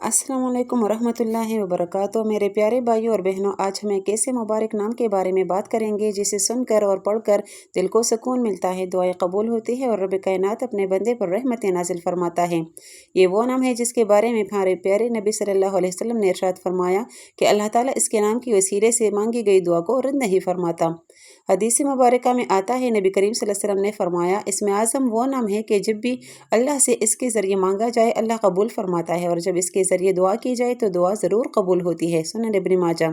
अस्सलाम वालेकुम वरहमतुल्लाहि वबरकातुहू। मेरे प्यारे भाइयों और बहनों, आज हम एक ऐसे मुबारक नाम के बारे में बात करेंगे जिसे सुनकर और पढ़कर दिल को सुकून मिलता है, दुआएं कबूल होती है और रब कायनात अपने बंदे पर रहमत नाजिल फरमाता है। ये वो नाम है जिसके बारे में हमारे प्यारे नबी सल्लल्लाहु अलैहि वसल्लम ने इरशाद फरमाया कि अल्लाह ताला इसके नाम की वसीले से मांगी गई दुआ को रद्द नहीं फरमाता। हदीस मुबारका में आता है, नबी करीम सल्लल्लाहु अलैहि वसल्लम ने फरमाया, इसमें आज़म वो नाम है कि जब भी अल्लाह से इसके ज़रिए मांगा जाए अल्लाह कबूल फरमाता है, और जब इसके ज़रिए दुआ की जाए तो दुआ ज़रूर कबूल होती है। सुनन इब्न माजा।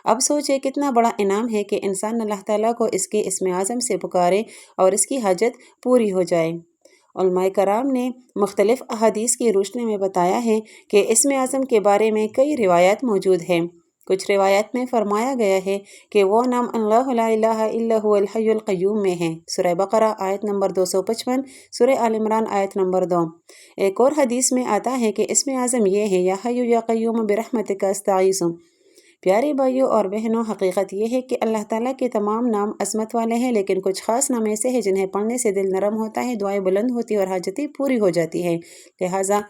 अब सोचिए कितना बड़ा इनाम है कि इंसान अल्लाह ताला को इसके इस्म आज़म से पुकारे और इसकी हाजत पूरी हो जाए। उलमाए कराम ने मुख्तलिफ़ अहादीस की रोशनी में बताया है कि इस्म आज़म के बारे में कई रिवायात मौजूद हैं। कुछ रिवायात में फरमाया गया है कि वो नाम अल्लाहु ला इलाहा इल्ला हुवल हय्युल क़य्यूम में है। सूरह बकरा आयत नंबर 255, सूरह आल इमरान आयत नंबर 2। एक और हदीस में आता है कि इस्म आज़म ये है, या हय्यु या क़य्यूम बिरहमतिका अस्तगीसु। प्यारे भाइयों और बहनों, हकीकत यह है कि अल्लाह ताला के तमाम नाम अज़मत वाले हैं, लेकिन कुछ ख़ास नाम ऐसे हैं जिन्हें पढ़ने से दिल नरम होता है, दुआएं बुलंद होती है और हाजतें पूरी हो जाती हैं। लिहाजा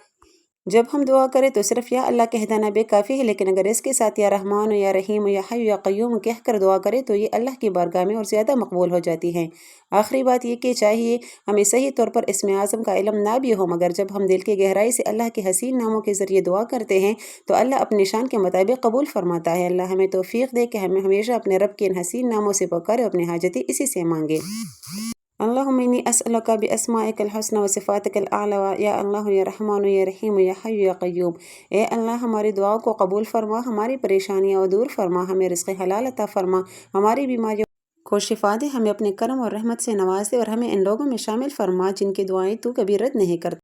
जब हम दुआ करें तो सिर्फ या अल्लाह कह देना बेकाफ़ी है, लेकिन अगर इसके साथ या रहमान या रहीम या हय्यु या क़य्यूम कह कर दुआ करें तो ये अल्लाह की बारगाह में और ज़्यादा मकबूल हो जाती है। आखिरी बात ये कि चाहिए हमें सही तौर पर इस्म आज़म का इल्म ना भी हो, मगर जब हम दिल की गहराई से अल्लाह के हसीन नामों के ज़रिए दुआ करते हैं तो अल्लाह अपनी शान के मुताबिक कबूल फरमाता है। अल्लाह हमें तौफ़ीक़ दे कि हमें हमेशा अपने रब के इन हसीन नामों से पुकारें, अपनी हाजतें इसी से मांगे। अल्लाहुम्मा इन्नी अस्अलुका बिअस्माइकल हुस्ना व सिफ़ातिकल आला, या अल्लाह या रहमान या रहीम या हय्यु या क़य्यूम। ए अल्लाह, हमारी दुआओं को कबूल फरमा, हमारी परेशानियाँ दूर फरमा, हमें रिज़्क़ हलाल अता फरमा, हमारी बीमारियों को शिफा दे, हमें अपने करम और रहमत से नवाज दे और हमें इन लोगों में शामिल फरमा जिनकी दुआएं तू कभी रद्द नहीं करता।